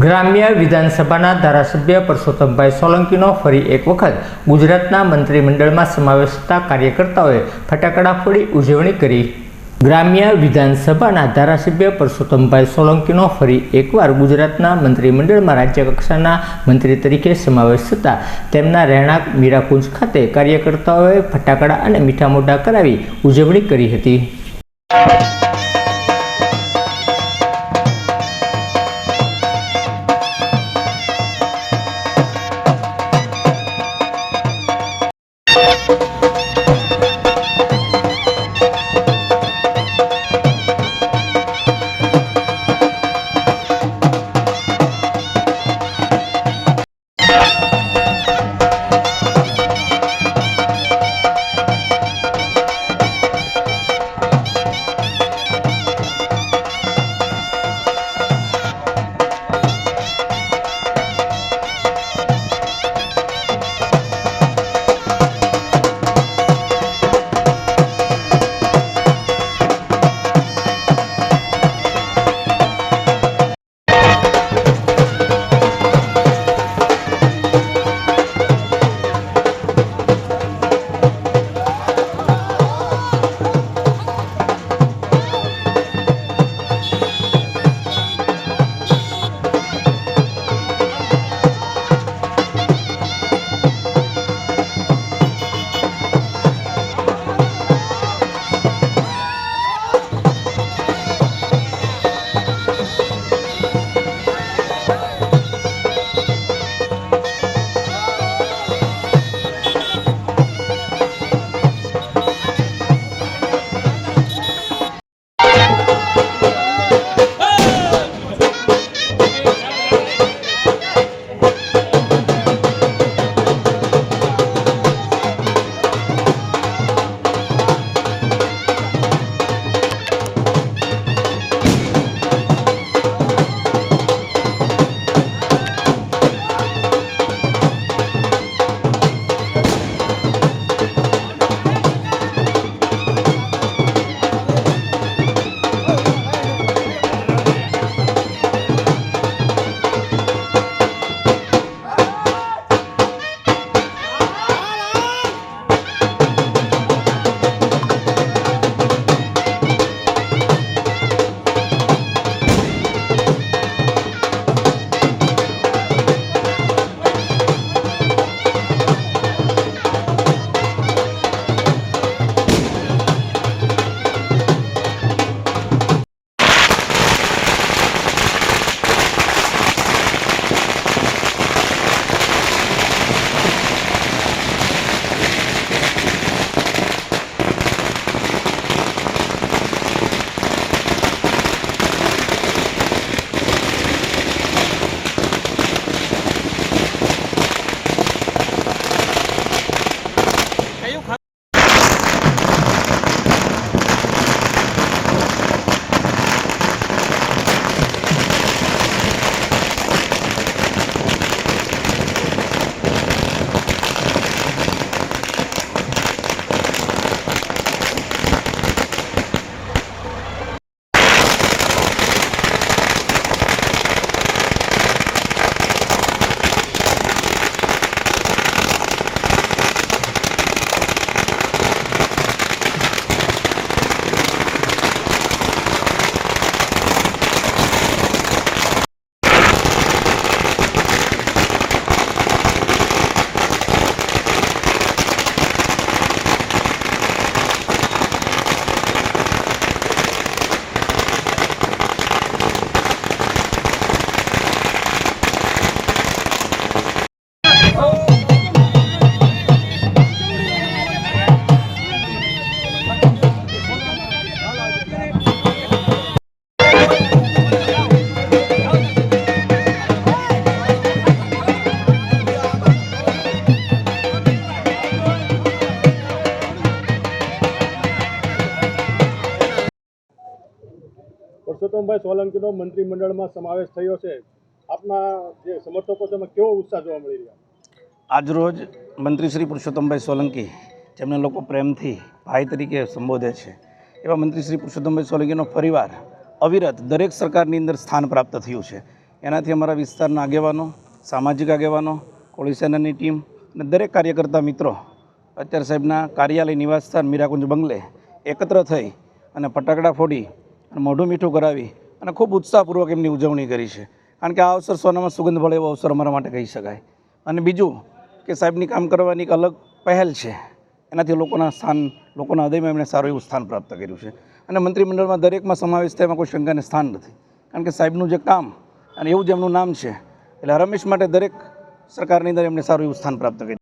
ગ્રામ્ય વિધાનસભાના ધારાસભ્ય પરસોત્તમભાઈ સોલંકીનો ફરી એક વખત ગુજરાતના મંત્રીમંડળમાં સમાવેશ થતા કાર્યકર્તાઓએ ફટાકડા ફોડી ઉજવણી કરી। ગ્રામ્ય વિધાનસભાના ધારાસભ્ય પરસોત્તમભાઈ સોલંકીનો ફરી એકવાર ગુજરાતના મંત્રીમંડળમાં રાજ્યકક્ષાના મંત્રી તરીકે સમાવેશ થતા તેમના રહેણાંક મીરાકુંજ ખાતે કાર્યકર્તાઓએ ફટાકડા અને મીઠા મોઢા કરાવી ઉજવણી કરી હતી। પરસોત્તમભાઈ સોલંકીનો મંત્રીમંડળમાં સમાવેશ થયો છે। આપના જે સમર્થકો છે એમાં કેવો ઉત્સાહ જોવા મળી રહ્યો? આજરોજ મંત્રી શ્રી પરસોત્તમભાઈ સોલંકી, જેમને લોકો પ્રેમથી ભાઈ તરીકે સંબોધે છે, એવા મંત્રી શ્રી પરસોત્તમભાઈ સોલંકીનો ફરીવાર અવિરત દરેક સરકારની અંદર સ્થાન પ્રાપ્ત થયું છે। એનાથી અમારા વિસ્તારના આગેવાનો, સામાજિક આગેવાનો, કોળી સેનાની ટીમ અને દરેક કાર્યકર્તા મિત્રો અત્યારે સાહેબના કાર્યાલય નિવાસસ્થાન મીરાકુંજ બંગલે એકત્ર થઈ અને ફટાકડા ફોડી અને મોઢું મીઠું કરાવી અને ખૂબ ઉત્સાહપૂર્વક એમની ઉજવણી કરી છે. કારણ કે આ અવસર સોનામાં સુગંધ ભળે એવો અવસર અમારા માટે કહી શકાય. અને બીજું કે સાહેબની કામ કરવાની એક અલગ પહેલ છે. એનાથી લોકોના હૃદયમાં એમણે સારું એવું સ્થાન પ્રાપ્ત કર્યું છે. અને મંત્રીમંડળમાં દરેકમાં સમાવેશ થાય એમાં કોઈ શંકાને સ્થાન નથી. કારણ કે સાહેબનું જે કામ અને એવું જ એમનું નામ છે એટલે રમેશ માટે દરેક સરકારની અંદર એમણે સારું એવું સ્થાન પ્રાપ્ત કર્યું.